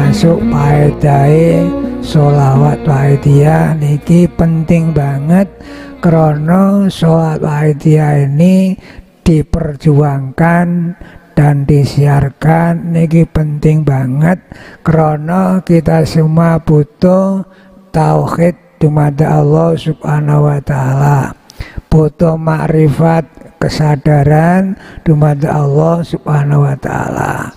termasuk paedahe sholawat wahidiyah niki penting banget, karena sholawat wahidiyah ini diperjuangkan dan disiarkan niki penting banget, karena kita semua butuh tauhid dumada Allah subhanahu wa ta'ala, butuh makrifat kesadaran dumada Allah subhanahu wa ta'ala.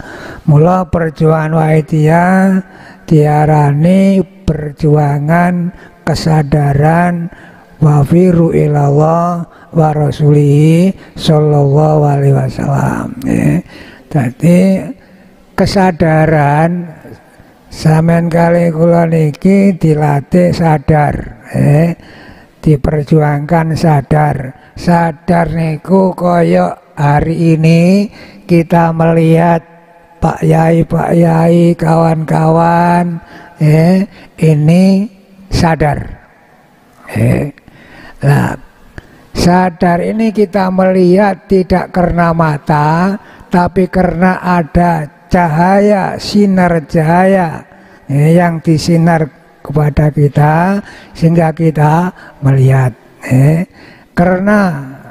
Mula perjuangan wahidiyah diarani perjuangan kesadaran wafiru ilallah wa rasulihi sallallahu alaihi wasallam. Jadi kesadaran sampean kali kula niki dilatih sadar, diperjuangkan sadar. Sadar niku koyok hari ini kita melihat Pak Yai, kawan-kawan, ini sadar. Nah, sadar ini kita melihat tidak karena mata, tapi karena ada cahaya, sinar cahaya yang disinar kepada kita sehingga kita melihat. Karena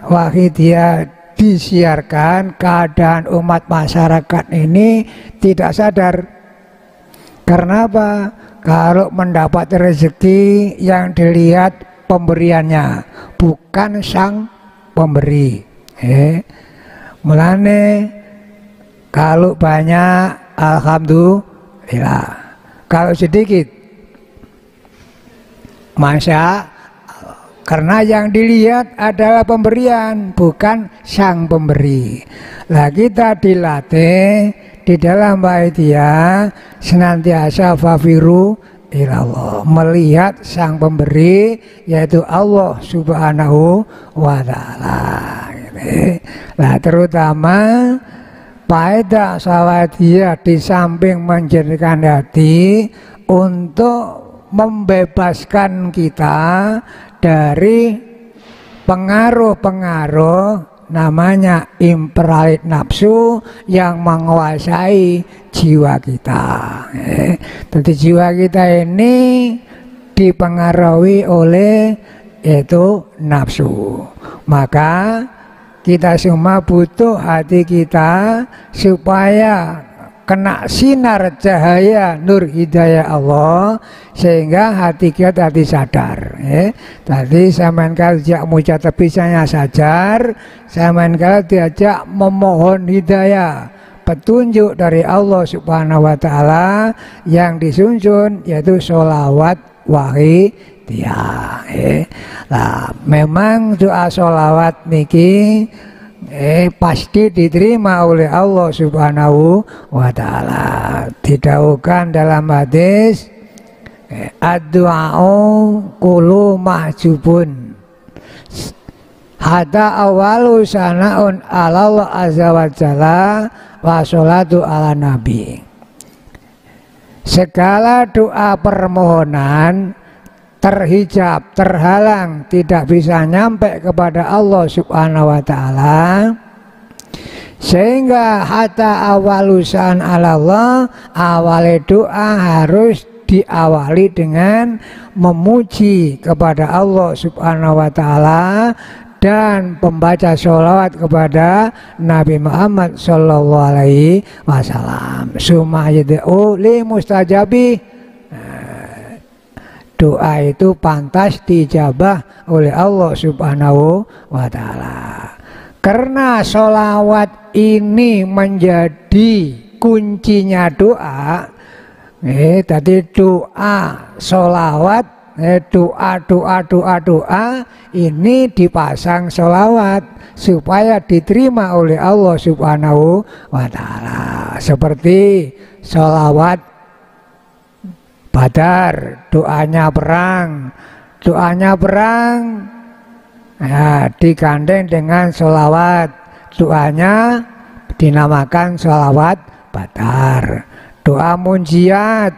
wahidiyah disiarkan, keadaan umat masyarakat ini tidak sadar. Karena apa? Kalau mendapat rezeki yang dilihat pemberiannya, bukan sang pemberi. Mulane kalau banyak alhamdulillah, kalau sedikit masya, karena yang dilihat adalah pemberian, bukan sang pemberi. Lah kita dilatih di dalam wahidiyah senantiasa fafiru ilallah, melihat sang pemberi yaitu Allah subhanahu wa ta'ala. Nah, terutama faedah wahidiyah di samping menjernihkan hati untuk membebaskan kita dari pengaruh-pengaruh namanya imperalit nafsu yang menguasai jiwa kita. Jadi jiwa kita ini dipengaruhi oleh itu nafsu. Maka kita semua butuh hati kita supaya kena sinar cahaya nur hidayah Allah sehingga hati kita hati sadar. Tadi sampean kali diajak mujadah bisanya sajar, sampean kali diajak memohon hidayah petunjuk dari Allah subhanahu wa ta'ala yang disusun yaitu sholawat wahidiyah. Nah, memang doa sholawat niki pasti diterima oleh Allah subhanahu wa ta'ala. Didaukan dalam hadis, ad-du'a'u kulu mahjubun hatta awalu sana'un ala Allah azza wa jalla wa sholatu ala nabi. Segala doa permohonan terhijab, terhalang, tidak bisa nyampe kepada Allah subhanahu wa ta'ala, sehingga hatta awalusan Allah, awal doa harus diawali dengan memuji kepada Allah subhanahu wa ta'ala dan pembaca sholawat kepada Nabi Muhammad sallallahu alaihi wasallam. Summa yad'u li mustajabi, doa itu pantas dijabah oleh Allah subhanahu wa ta'ala. Karena sholawat ini menjadi kuncinya doa. Tadi doa sholawat, doa ini dipasang sholawat supaya diterima oleh Allah subhanahu wa ta'ala. Seperti sholawat Badar, doanya perang, nah, digandeng dengan sholawat, doanya dinamakan sholawat Badar. Doa munjiat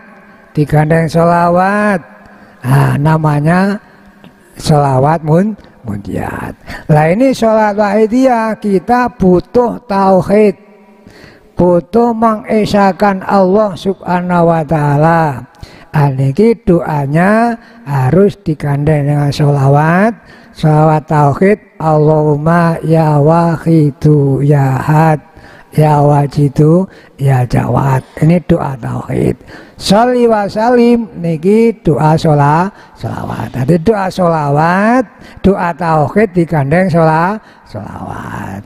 digandeng sholawat, nah, namanya sholawat munjiat. Nah, ini sholawat wahidiyah kita butuh tauhid, butuh mengesahkan Allah subhanahu wa ta'ala. Niki doanya harus digandeng dengan sholawat tauhid. Allahumma ya wahidu ya had ya wajidu ya jawad. Ini doa tauhid. Sholli wa salim niki doa sholawat. Jadi doa sholawat, doa tauhid digandeng sholawat.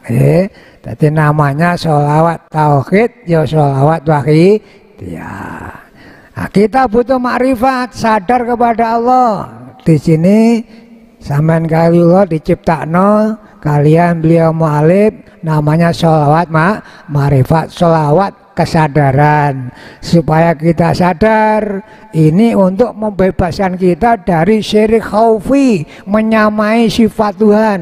Jadi namanya sholawat tauhid ya sholawat wahid ya. Nah, kita butuh makrifat, sadar kepada Allah. Di sini sampean kalian diciptakno, kalian beliau mu'alif namanya sholawat makrifat, sholawat kesadaran. Supaya kita sadar, ini untuk membebaskan kita dari syirik khaufi, menyamai sifat Tuhan.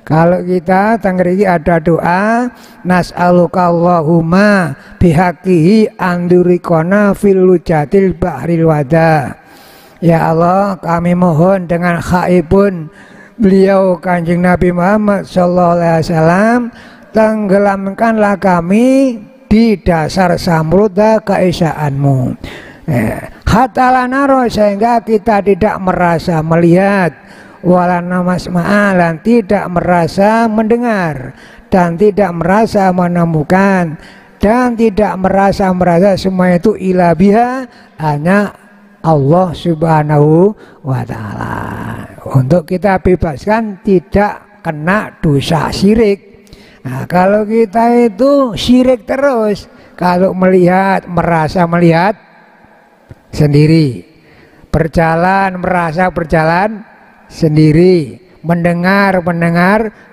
Kalau kita tengriki ada doa nas'aluka Allahumma bihaqihi andurikona fil lujatil bahril wada. Ya Allah, kami mohon dengan haibun beliau Kanjeng Nabi Muhammad sallallahu alaihi wasallam, tenggelamkanlah kami di dasar samudra keesaanmu. Hatta lanaro, sehingga kita tidak merasa melihat, walana masma'alan, tidak merasa mendengar, dan tidak merasa menemukan, dan tidak merasa semua itu ila biha, hanya Allah subhanahu wa ta'ala. Untuk kita bebaskan tidak kena dosa syirik. Nah, kalau kita itu syirik terus, kalau melihat, merasa melihat sendiri, berjalan merasa berjalan sendiri, mendengar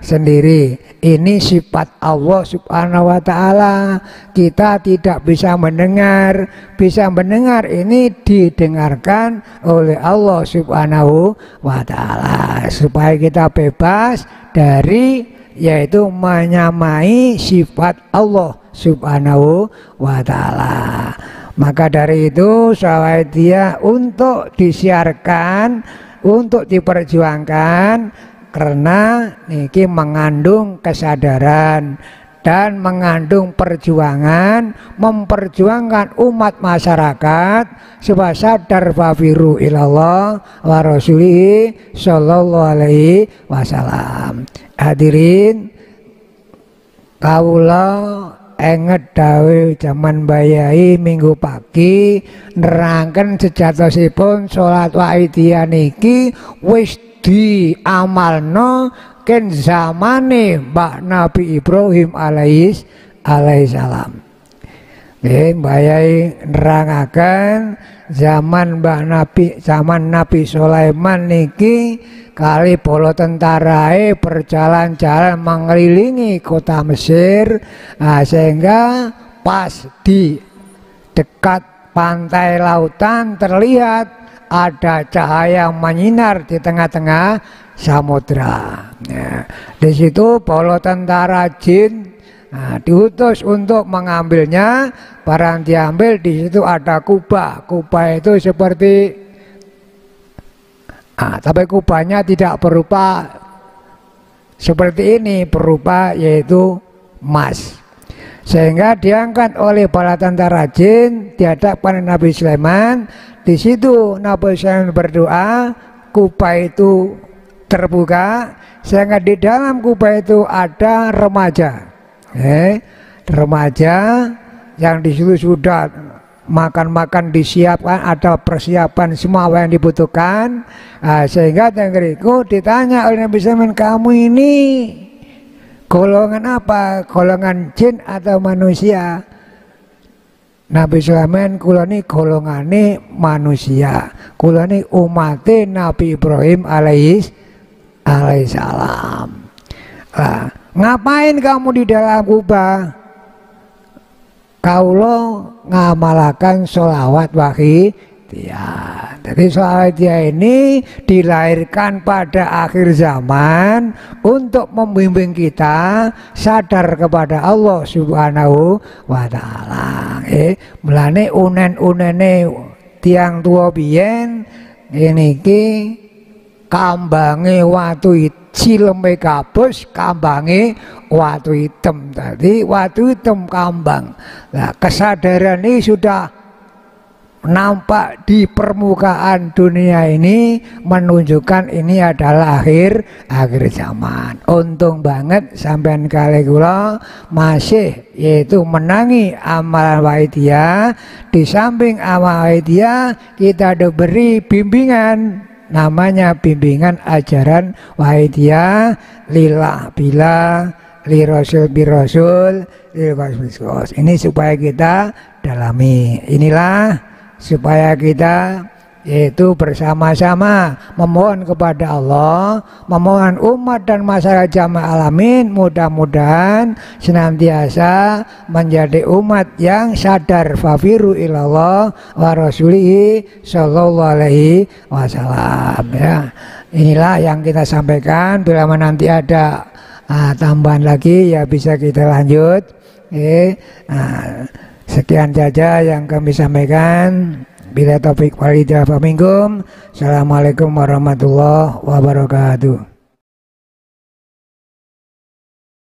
sendiri. Ini sifat Allah subhanahu wa ta'ala. Kita tidak bisa mendengar. Bisa mendengar ini didengarkan oleh Allah subhanahu wa ta'ala, supaya kita bebas dari, yaitu menyamai sifat Allah subhanahu wa ta'ala. Maka dari itu Sawaidia untuk disiarkan, untuk diperjuangkan, karena niki mengandung kesadaran dan mengandung perjuangan, memperjuangkan umat masyarakat supaya sadar fafiru ilallah wa rasulihi sallallahu alaihi wasallam. Hadirin kawula enget dawe jaman bayai minggu pagi nerangken sejatosipun salat waidiyah niki wis diamalno ken zamane Mbak Nabi Ibrahim alaihissalam. Bayai nerangaken zaman Nabi Sulaiman niki kali bala tentarae berjalan-jalan mengelilingi kota Mesir, sehingga pas di dekat pantai lautan terlihat ada cahaya menyinar di tengah-tengah samudra. Di situ bala tentara jin diutus untuk mengambilnya. Barang diambil, di situ ada kubah. Kubah itu seperti tapi kubahnya tidak berupa seperti ini, berupa yaitu emas. Sehingga diangkat oleh bala tentara jin di hadapan Nabi Sulaiman. Di situ Nabi Sulaiman berdoa, kubah itu terbuka, sehingga di dalam kubah itu ada remaja. Remaja yang di situ sudah makan disiapkan, ada persiapan semua yang dibutuhkan. Sehingga tenggeriku ditanya oleh Nabi Sulaiman, kamu ini golongan apa? Golongan jin atau manusia? Nabi Sulaiman, kula ini golongane manusia, kula ini umate Nabi Ibrahim alaihissalam. Ngapain kamu di dalam kubah? Kaulo ngamalakan sholawat wahidiyah. Jadi sholawat wahidiyah ini dilahirkan pada akhir zaman untuk membimbing kita sadar kepada Allah subhanahu wa ta'ala. Mulane unen-unene tiang tua biyen ini ki kambange watu cileme kabus kambange watu hitam. Tadi watu hitam kambang. Nah, kesadaran ini sudah nampak di permukaan dunia ini, menunjukkan ini adalah akhir zaman. Untung banget sampean kali kula masih yaitu menangi amalan Wahidiyah. Di samping amal Wahidiyah kita diberi bimbingan, namanya bimbingan ajaran Wahidiyah, lillah billah, li rasul bi rasul, li rasul. Ini supaya kita dalami. Inilah supaya kita yaitu bersama-sama memohon kepada Allah, memohon umat dan masyarakat jamaah alamin mudah-mudahan senantiasa menjadi umat yang sadar, fafiru ilallah wa rasulihi sallallahu alaihi wasallam. Ya, inilah yang kita sampaikan. Bila nanti ada tambahan lagi ya bisa kita lanjut. Sekian saja yang kami sampaikan. Bila taufik wal hidayah minkum. Assalamualaikum warahmatullahi wabarakatuh.